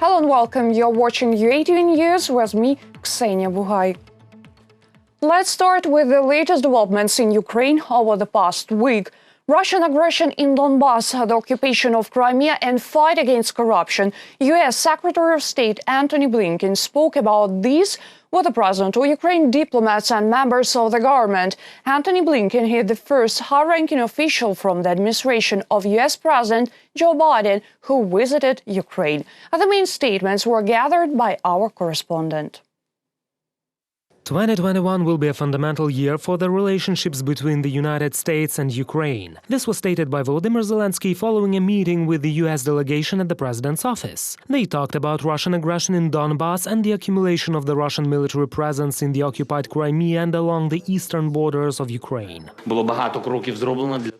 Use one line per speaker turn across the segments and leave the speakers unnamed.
Hello and welcome. You're watching UATV News with me, Ksenia Buhai. Let's start with the latest developments in Ukraine over the past week. Russian aggression in Donbas, the occupation of Crimea and fight against corruption. U.S. Secretary of State Antony Blinken spoke about these with the president of Ukraine, diplomats and members of the government. Antony Blinken is the first high-ranking official from the administration of U.S. President Joe Biden who visited Ukraine. The main statements were gathered by our correspondent.
2021 will be a fundamental year for the relationships between the United States and Ukraine. This was stated by Volodymyr Zelensky following a meeting with the U.S. delegation at the president's office. They talked about Russian aggression in Donbas and the accumulation of the Russian military presence in the occupied Crimea and along the eastern borders of Ukraine.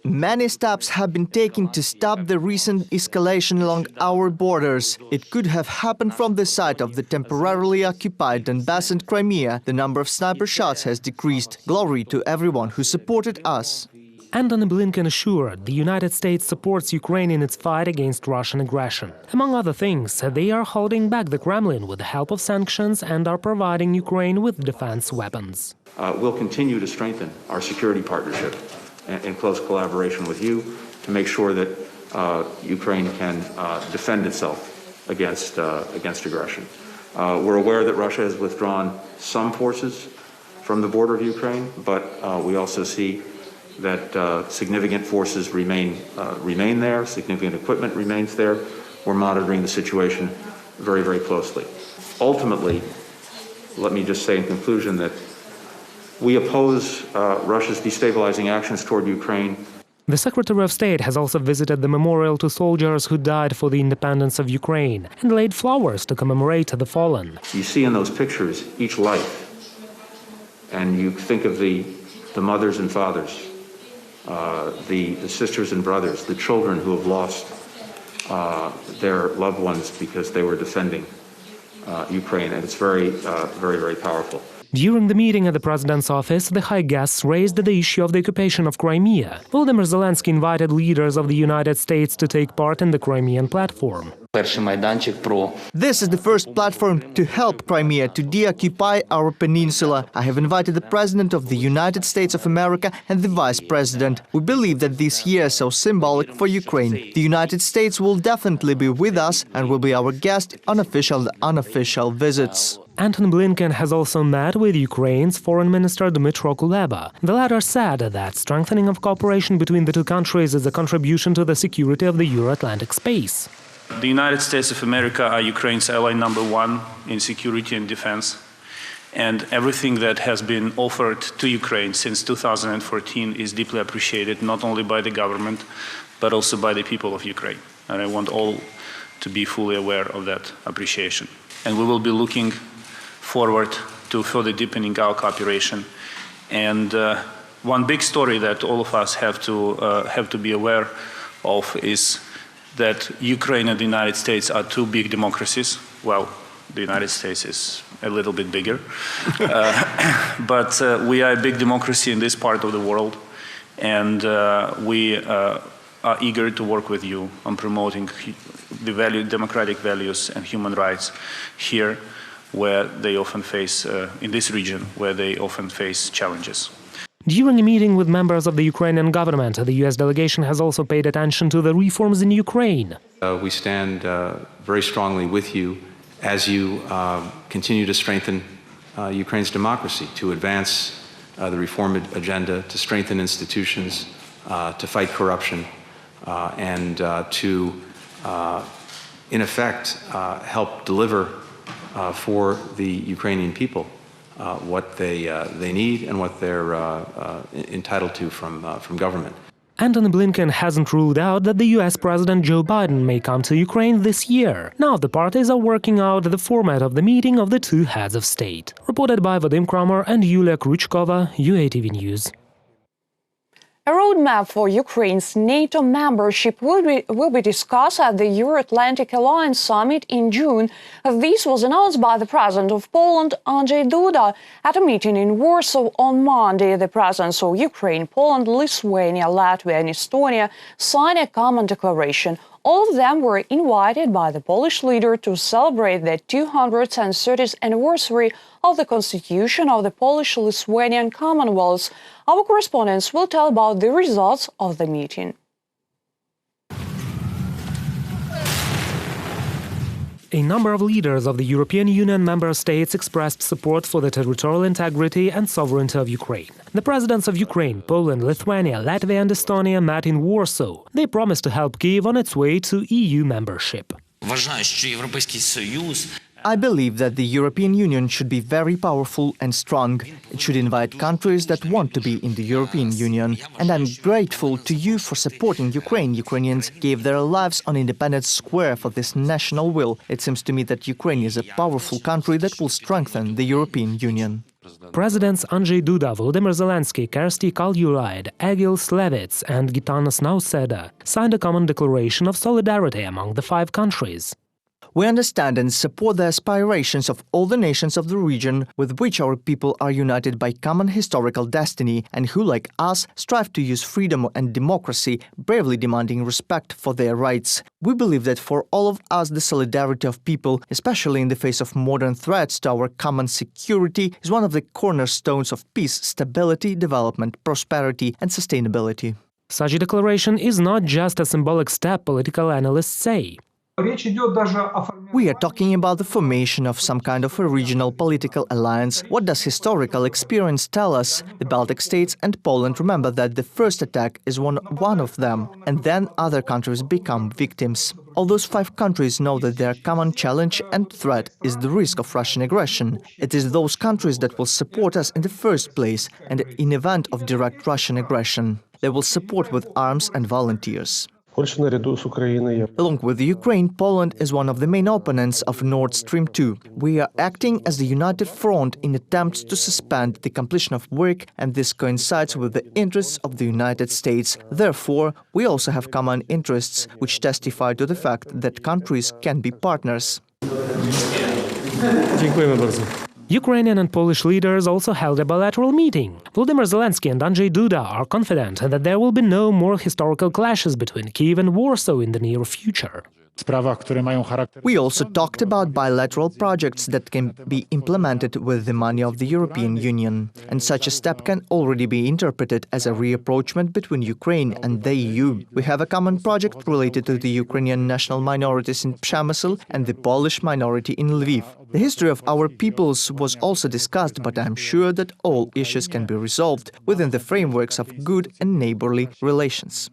Many steps have been taken to stop the recent escalation along our borders. It could have happened from the side of the temporarily occupied Donbas and Crimea. The number of sniper shots has decreased. Glory to everyone who supported us.
Antony Blinken assured the United States supports Ukraine in its fight against Russian aggression. Among other things, they are holding back the Kremlin with the help of sanctions and are providing Ukraine with defense weapons.
We'll continue to strengthen our security partnership in close collaboration with you to make sure that Ukraine can defend itself against aggression. We're aware that Russia has withdrawn some forces from the border of Ukraine, but we also see that significant forces remain there, significant equipment remains there. We're monitoring the situation very, very closely. Ultimately, let me just say in conclusion that we oppose Russia's destabilizing actions toward Ukraine.
The Secretary of State has also visited the memorial to soldiers who died for the independence of Ukraine and laid flowers to commemorate the fallen.
You see in those pictures each life, and you think of the mothers and fathers, the sisters and brothers, the children who have lost their loved ones because they were defending Ukraine, and it's very, very powerful.
During the meeting at the president's office, the high guests raised the issue of the occupation of Crimea. Volodymyr Zelensky invited leaders of the United States to take part in the Crimean platform.
This is the first platform to help Crimea to deoccupy our peninsula. I have invited the President of the United States of America and the Vice President. We believe that this year is so symbolic for Ukraine. The United States will definitely be with us and will be our guest on official and unofficial visits.
Antony Blinken has also met with Ukraine's Foreign Minister Dmytro Kuleba. The latter said that strengthening of cooperation between the two countries is a contribution to the security of the Euro-Atlantic space.
The United States of America are Ukraine's ally number one in security and defense. And everything that has been offered to Ukraine since 2014 is deeply appreciated, not only by the government, but also by the people of Ukraine. And I want all to be fully aware of that appreciation. And we will be looking forward to further deepening our cooperation. And one big story that all of us have to be aware of is that Ukraine and the United States are two big democracies. Well, the United States is a little bit bigger. But we are a big democracy in this part of the world. And we are eager to work with you on promoting the democratic values and human rights here, where they often face, in this region, where they often face challenges.
During a meeting with members of the Ukrainian government, the U.S. delegation has also paid attention to the reforms in Ukraine.
We stand very strongly with you as you continue to strengthen Ukraine's democracy, to advance the reform agenda, to strengthen institutions, to fight corruption, and to, in effect, help deliver for the Ukrainian people what they need and what they're entitled to from government.
Antony Blinken hasn't ruled out that the U.S. President Joe Biden may come to Ukraine this year. Now the parties are working out the format of the meeting of the two heads of state. Reported by Vadim Kramer and Yulia Krychkova, UATV News.
A roadmap for Ukraine's NATO membership will be discussed at the Euro-Atlantic Alliance Summit in June. This was announced by the President of Poland, Andrzej Duda, at a meeting in Warsaw on Monday. The presidents of Ukraine, Poland, Lithuania, Latvia and Estonia signed a common declaration All of them were invited by the Polish leader to celebrate the 230th anniversary of the constitution of the Polish-Lithuanian Commonwealth. Our correspondents will tell about the results of the meeting.
A number of leaders of the European Union member states expressed support for the territorial integrity and sovereignty of Ukraine. The presidents of Ukraine, Poland, Lithuania, Latvia and Estonia met in Warsaw. They promised to help Kyiv on its way to EU membership.
I believe that the European Union should be very powerful and strong. It should invite countries that want to be in the European Union. And I'm grateful to you for supporting Ukraine. Ukrainians gave their lives on Independence Square for this national will. It seems to me that Ukraine is a powerful country that will strengthen the European Union.
Presidents Andrzej Duda, Volodymyr Zelensky, Kersti Kaljulaid, Egil Slevits and Gitanas Nausėda signed a common declaration of solidarity among the 5 countries.
We understand and support the aspirations of all the nations of the region with which our people are united by common historical destiny and who, like us, strive to use freedom and democracy, bravely demanding respect for their rights. We believe that for all of us the solidarity of people, especially in the face of modern threats to our common security, is one of the cornerstones of peace, stability, development, prosperity and sustainability.
Such a declaration is not just a symbolic step, political analysts say.
We are talking about the formation of some kind of a regional political alliance. What does historical experience tell us? The Baltic states and Poland remember that the first attack is one of them, and then other countries become victims. All those 5 countries know that their common challenge and threat is the risk of Russian aggression. It is those countries that will support us in the first place, and in event of direct Russian aggression, they will support with arms and volunteers. Along with Ukraine, Poland is one of the main opponents of Nord Stream 2. We are acting as a united front in attempts to suspend the completion of work, and this coincides with the interests of the United States. Therefore, we also have common interests, which testify to the fact that countries can be partners.
Ukrainian and Polish leaders also held a bilateral meeting. Volodymyr Zelensky and Andrzej Duda are confident that there will be no more historical clashes between Kyiv and Warsaw in the near future.
We also talked about bilateral projects that can be implemented with the money of the European Union. And such a step can already be interpreted as a reapproachment between Ukraine and the EU. We have a common project related to the Ukrainian national minorities in Przemysl and the Polish minority in Lviv. The history of our peoples was also discussed, but I'm sure that all issues can be resolved within the frameworks of good and neighborly relations.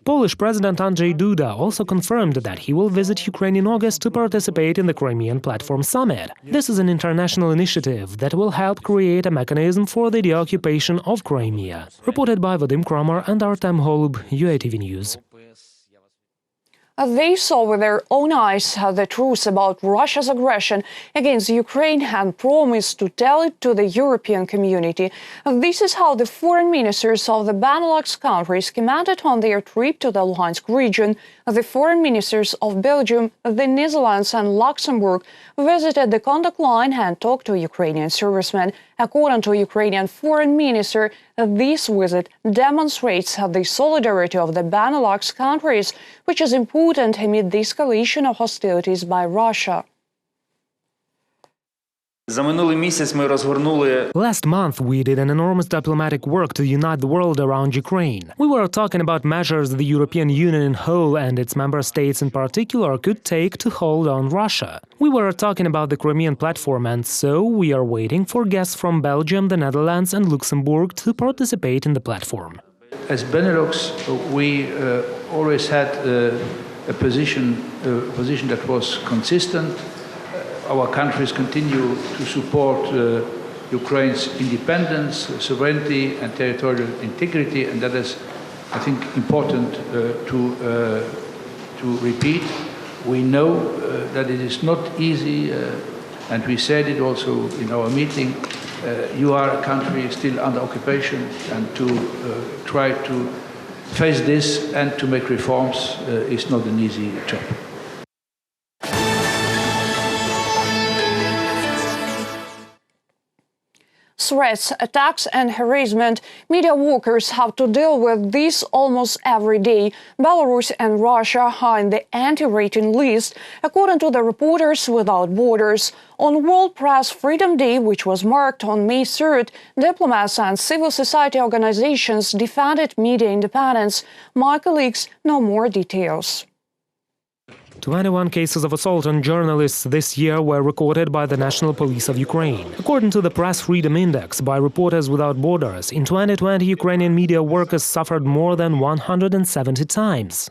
Polish President Andrzej Duda also confirmed that he will visit Ukraine in August to participate in the Crimean Platform Summit. This is an international initiative that will help create a mechanism for the deoccupation of Crimea. Reported by Vadim Kramer and Artem Holub, UATV News.
They saw with their own eyes the truth about Russia's aggression against Ukraine and promised to tell it to the European community. This is how the foreign ministers of the Benelux countries commented on their trip to the Luhansk region. The foreign ministers of Belgium, the Netherlands and Luxembourg visited the contact line and talked to Ukrainian servicemen. According to Ukrainian foreign minister, this visit demonstrates the solidarity of the Benelux countries, which is important amid the escalation of hostilities by Russia.
Last month, we did an enormous diplomatic work to unite the world around Ukraine. We were talking about measures the European Union in whole and its member states in particular could take to hold on Russia. We were talking about the Crimean platform, and so we are waiting for guests from Belgium, the Netherlands and Luxembourg to participate in the platform.
As Benelux, we always had a position that was consistent. Our countries continue to support Ukraine's independence, sovereignty and territorial integrity, and that is, I think, important to repeat. We know that it is not easy, and we said it also in our meeting. You are a country still under occupation, and to try to face this and to make reforms is not an easy job.
threats, attacks and harassment. Media workers have to deal with this almost every day. Belarus and Russia are in the anti-rating list, according to the Reporters Without Borders. On World Press Freedom Day, which was marked on May 3rd, diplomats and civil society organizations defended media independence. My colleagues know more details.
21 cases of assault on journalists this year were recorded by the National Police of Ukraine. According to the Press Freedom Index by Reporters Without Borders, in 2020 Ukrainian media workers suffered more than 170 times.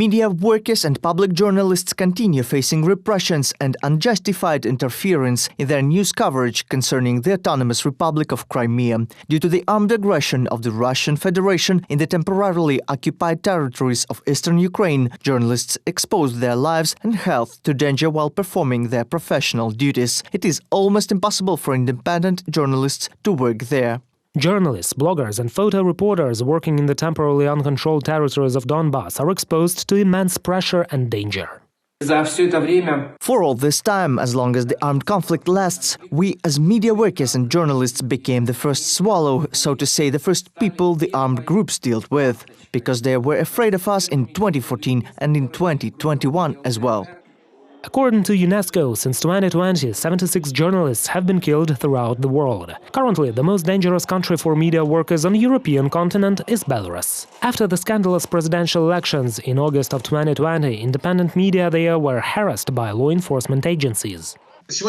Media workers and public journalists continue facing repressions and unjustified interference in their news coverage concerning the Autonomous Republic of Crimea. Due to the armed aggression of the Russian Federation in the temporarily occupied territories of eastern Ukraine, journalists exposed their lives and health to danger while performing their professional duties. It is almost impossible for independent journalists to work there.
Journalists, bloggers and photo reporters working in the temporarily uncontrolled territories of Donbas are exposed to immense pressure and danger.
For all this time, as long as the armed conflict lasts, we as media workers and journalists became the first swallow, so to say, the first people the armed groups dealt with, because they were afraid of us in 2014 and in 2021 as well.
According to UNESCO, since 2020, 76 journalists have been killed throughout the world. Currently, the most dangerous country for media workers on the European continent is Belarus. After the scandalous presidential elections in August of 2020, independent media there were harassed by law enforcement agencies.
At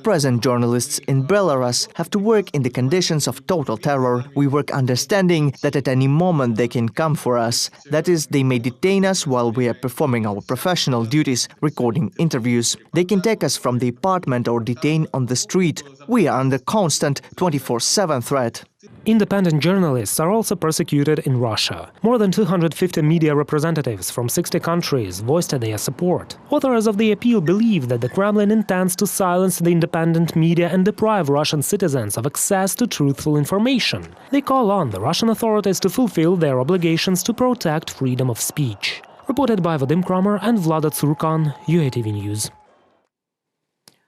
present, journalists in Belarus have to work in the conditions of total terror. We work understanding that at any moment they can come for us. That is, they may detain us while we are performing our professional duties, recording interviews. They can take us from the apartment or detain on the street. We are under constant 24/7 threat.
Independent journalists are also persecuted in Russia. More than 250 media representatives from 60 countries voiced their support. Authors of the appeal believe that the Kremlin intends to silence the independent media and deprive Russian citizens of access to truthful information. They call on the Russian authorities to fulfill their obligations to protect freedom of speech. Reported by Vadim Kromer and Vlada Tsurkan, UATV News.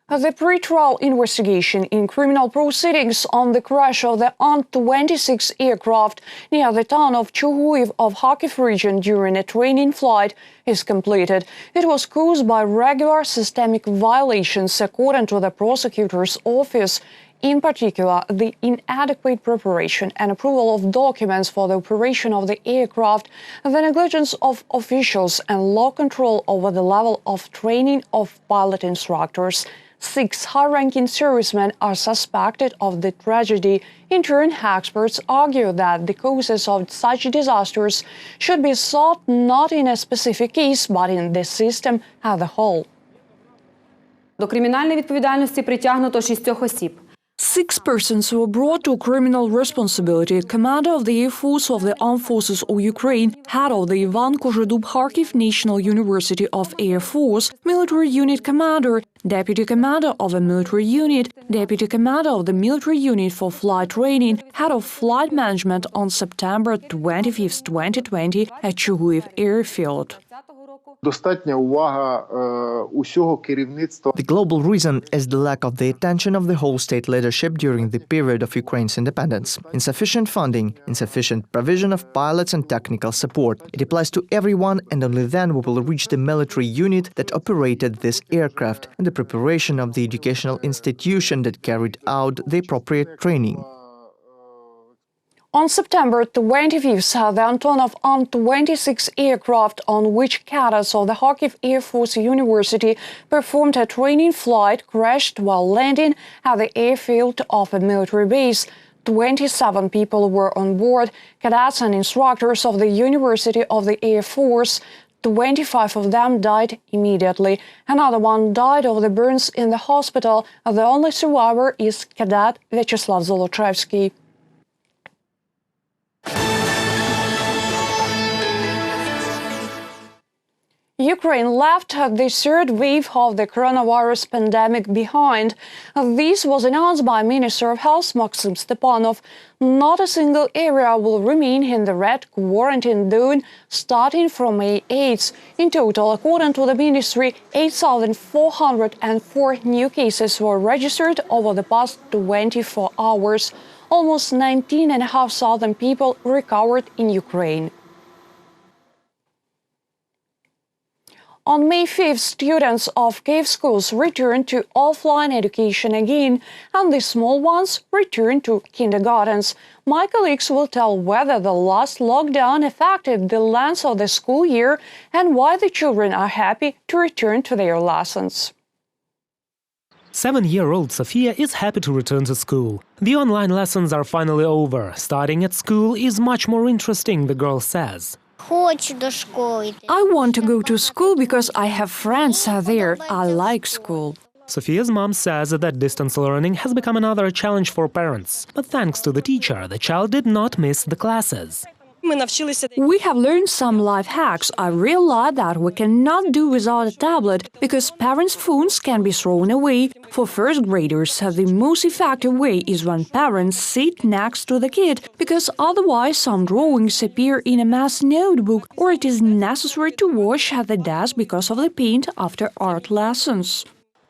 The pretrial investigation in criminal proceedings on the crash of the An-26 aircraft near the town of Kyiv of Kyiv region during a training flight is completed. It was caused by regular systemic violations, according to the prosecutor's office. In particular, the inadequate preparation and approval of documents for the operation of the aircraft, the negligence of officials and law control over the level of training of pilot instructors. 6 high-ranking servicemen are suspected of the tragedy. In turn, experts argue that the causes of such disasters should be sought not in a specific case, but in the system as a whole.
До кримінальної відповідальності притягнуто 6 осіб.
6 persons were brought to criminal responsibility: commander of the Air Force of the Armed Forces of Ukraine, head of the Ivan Kozhedub Kharkiv National University of Air Force, military unit commander, deputy commander of a military unit, deputy commander of the military unit for flight training, head of flight management on September 25, 2020 at Kyiv airfield.
The global reason is the lack of the attention of the whole state leadership during the period of Ukraine's independence. Insufficient funding, insufficient provision of pilots and technical support. It applies to everyone, and only then we will reach the military unit that operated this aircraft and the preparation of the educational institution that carried out the appropriate training.
On September 25th, the Antonov An-26 aircraft, on which cadets of the Kharkiv Air Force University performed a training flight, crashed while landing at the airfield of a military base. 27 people were on board, cadets and instructors of the University of the Air Force. 25 of them died immediately. Another one died of the burns in the hospital. The only survivor is Cadet Vyacheslav Zolochevsky. Ukraine left the third wave of the coronavirus pandemic behind. This was announced by Minister of Health Maxim Stepanov. Not a single area will remain in the red quarantine zone starting from May 8th. In total, according to the ministry, 8,404 new cases were registered over the past 24 hours. Almost 19,500 people recovered in Ukraine. On May 5th, students of Kyiv schools returned to offline education again, and the small ones returned to kindergartens. My colleagues will tell whether the last lockdown affected the length of the school year and why the children are happy to return to their lessons.
7-year-old Sofia is happy to return to school. The online lessons are finally over. Starting at school is much more interesting, the girl says.
I want to go to school because I have friends there. I like school.
Sofia's mom says that distance learning has become another challenge for parents. But thanks to the teacher, the child did not miss the classes.
We have learned some life hacks. I realized that we cannot do without a tablet because parents' phones can be thrown away. For first graders, the most effective way is when parents sit next to the kid, because otherwise some drawings appear in a math notebook, or it is necessary to wash at the desk because of the paint after art lessons.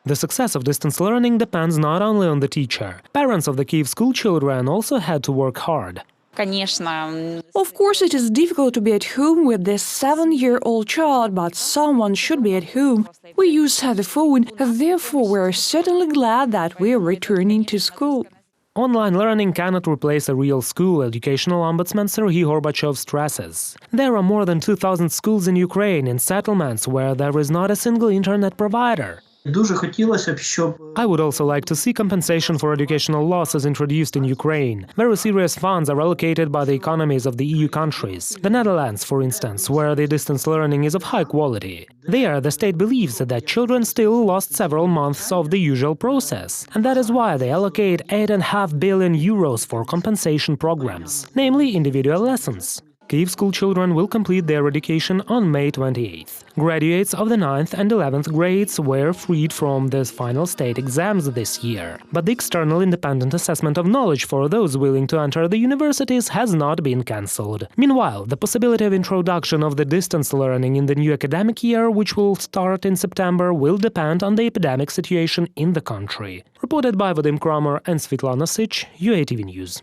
The success of distance learning depends not only on the teacher. Parents of the Kyiv school children also had to work hard.
Of course, it is difficult to be at home with this 7-year-old child, but someone should be at home. We use the phone, therefore we are certainly glad that we are returning to school.
Online learning cannot replace a real school, educational ombudsman Serhiy Gorbachev stresses. There are more than 2,000 schools in Ukraine in settlements where there is not a single internet provider. I would also like to see compensation for educational losses introduced in Ukraine. Very serious funds are allocated by the economies of the EU countries. The Netherlands, for instance, where the distance learning is of high quality. There, the state believes that children still lost several months of the usual process, and that is why they allocate 8.5 billion euros for compensation programs, namely individual lessons. Kyiv school children will complete their education on May 28th. Graduates of the 9th and 11th grades were freed from the final state exams this year. But the external independent assessment of knowledge for those willing to enter the universities has not been cancelled. Meanwhile, the possibility of introduction of the distance learning in the new academic year, which will start in September, will depend on the epidemic situation in the country. Reported by Vadim Kramer and Svetlana Sich, UATV News.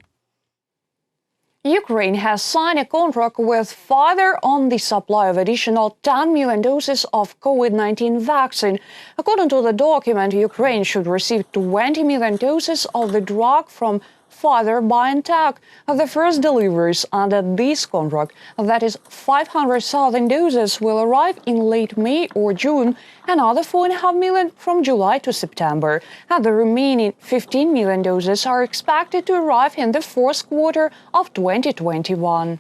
Ukraine has signed a contract with Pfizer on the supply of additional 10 million doses of COVID-19 vaccine. According to the document, Ukraine should receive 20 million doses of the drug from Pfizer-BioNTech. The first deliveries under this contract, that is 500,000 doses, will arrive in late May or June, another 4.5 million from July to September, and the remaining 15 million doses are expected to arrive in the fourth quarter of 2021.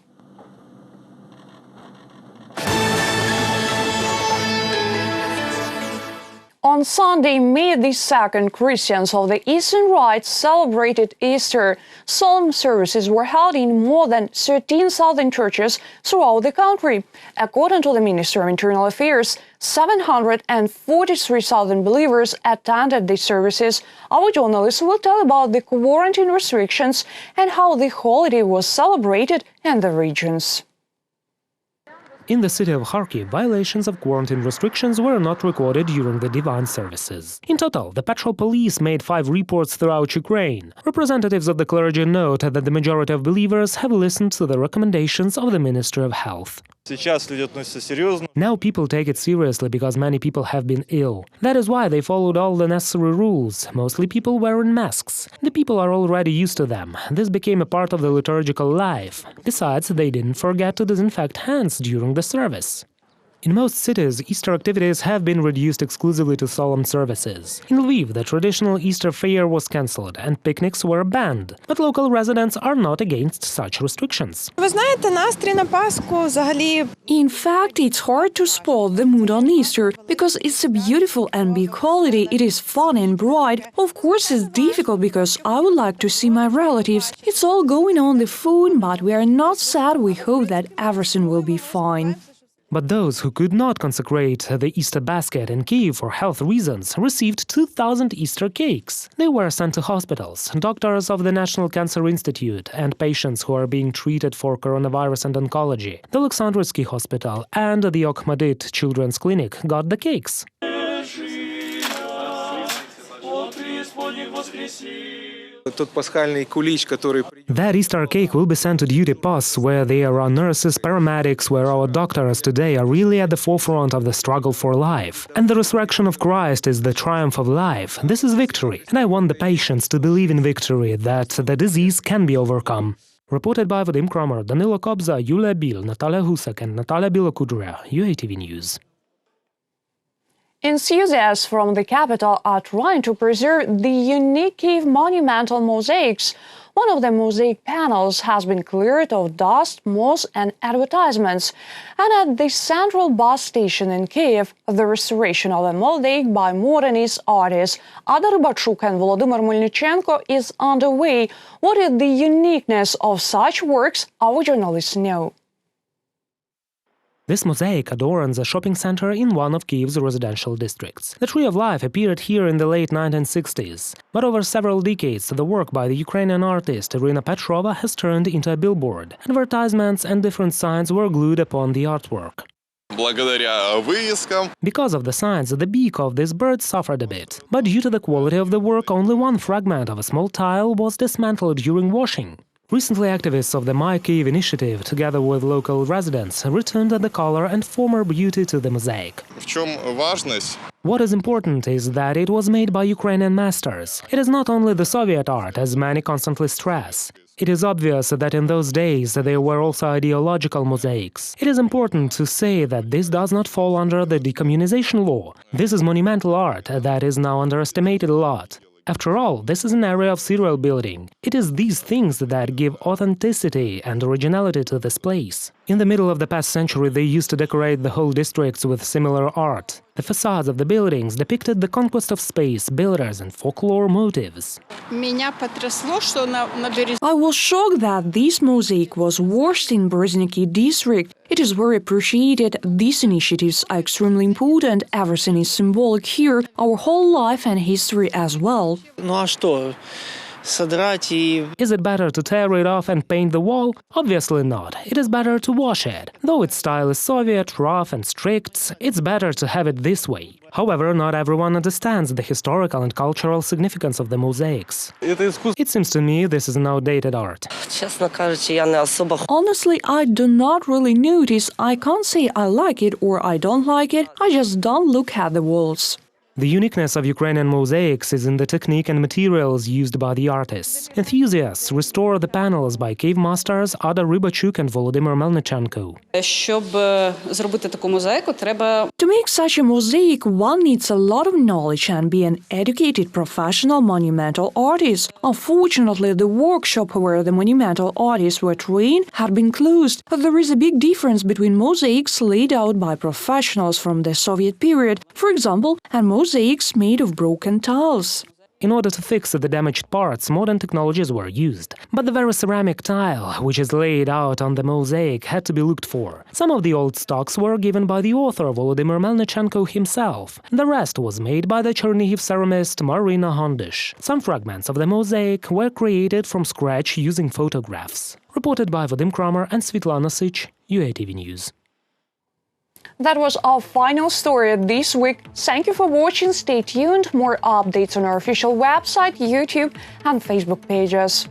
On Sunday, May the 2nd, Christians of the Eastern Rite celebrated Easter. Solemn services were held in more than 13,000 churches throughout the country. According to the Ministry of Internal Affairs, 743,000 believers attended the services. Our journalists will tell about the quarantine restrictions and how the holiday was celebrated in the regions.
In the city of Kharkiv, violations of quarantine restrictions were not recorded during the divine services. In total, the Pretrial police made 5 reports throughout Ukraine. Representatives of the clergy note that the majority of believers have listened to the recommendations of the Ministry of Health. Now people take it seriously because many people have been ill. That is why they followed all the necessary rules. Mostly people wearing masks. The people are already used to them. This became a part of the liturgical life. Besides, they didn't forget to disinfect hands during the service. In most cities, Easter activities have been reduced exclusively to solemn services. In Lviv, the traditional Easter fair was cancelled and picnics were banned. But local residents are not against such restrictions.
In fact, it's hard to spot the mood on Easter, because it's a beautiful and big holiday, it is fun and bright. Of course, it's difficult because I would like to see my relatives. It's all going on the phone, but we are not sad, we hope that everything will be fine.
But those who could not consecrate the Easter basket in Kyiv for health reasons received 2,000 Easter cakes. They were sent to hospitals, doctors of the National Cancer Institute, and patients who are being treated for coronavirus and oncology. The Alexandrovsky Hospital and the Okhmadit Children's Clinic got the cakes. That Easter cake will be sent to duty posts where there are nurses, paramedics, where our doctors today are really at the forefront of the struggle for life. And the resurrection of Christ is the triumph of life. This is victory. And I want the patients to believe in victory, that the disease can be overcome. Reported by Vadim Kramer, Danilo Kobza, Yulia Bil, Natalia Husak and Natalia Bilokudria, UATV News.
Enthusiasts from the capital are trying to preserve the unique Kyiv monumental mosaics. One of the mosaic panels has been cleared of dust, moss and advertisements. And at the central bus station in Kyiv, the restoration of a mosaic by modernist artists Ada Rybachuk and Volodymyr Melnichenko is underway. What is the uniqueness of such works? Our journalists know.
This mosaic adorns a shopping center in one of Kyiv's residential districts. The Tree of Life appeared here in the late 1960s, but over several decades the work by the Ukrainian artist Irina Petrova has turned into a billboard. Advertisements and different signs were glued upon the artwork. Because of the signs, the beak of this bird suffered a bit, but due to the quality of the work, only one fragment of a small tile was dismantled during washing. Recently, activists of the My Kyiv initiative, together with local residents, returned the color and former beauty to the mosaic. What is important is that it was made by Ukrainian masters. It is not only the Soviet art, as many constantly stress. It is obvious that in those days there were also ideological mosaics. It is important to say that this does not fall under the decommunization law. This is monumental art that is now underestimated a lot. After all, this is an area of serial building. It is these things that give authenticity and originality to this place. In the middle of the past century, they used to decorate the whole districts with similar art. The facades of the buildings depicted the conquest of space, builders and folklore motives.
I was shocked that this mosaic was washed in Berezhniki district. It is very appreciated. These initiatives are extremely important. Everything is symbolic here, our whole life and history as well.
Is it better to tear it off and paint the wall? Obviously not. It is better to wash it. Though its style is Soviet, rough and strict, it's better to have it this way. However, not everyone understands the historical and cultural significance of the mosaics. It seems to me this is an outdated art.
Honestly, I do not really notice. I can't say I like it or I don't like it. I just don't look at the walls.
The uniqueness of Ukrainian mosaics is in the technique and materials used by the artists. Enthusiasts restore the panels by cave masters Ada Rybachuk and Volodymyr Melnichenko.
To make such a mosaic, one needs a lot of knowledge and be an educated professional monumental artist. Unfortunately, the workshop where the monumental artists were trained had been closed. There is a big difference between mosaics laid out by professionals from the Soviet period, for example, and mosaics made of broken tiles.
In order to fix the damaged parts, modern technologies were used. But the very ceramic tile, which is laid out on the mosaic, had to be looked for. Some of the old stocks were given by the author Volodymyr Melnichenko himself. The rest was made by the Chernihiv ceramist Marina Hondish. Some fragments of the mosaic were created from scratch using photographs. Reported by Vadim Kramer and Svetlana Sich, UATV News.
That was our final story this week. Thank you for watching. Stay tuned. More updates on our official website, YouTube and Facebook pages.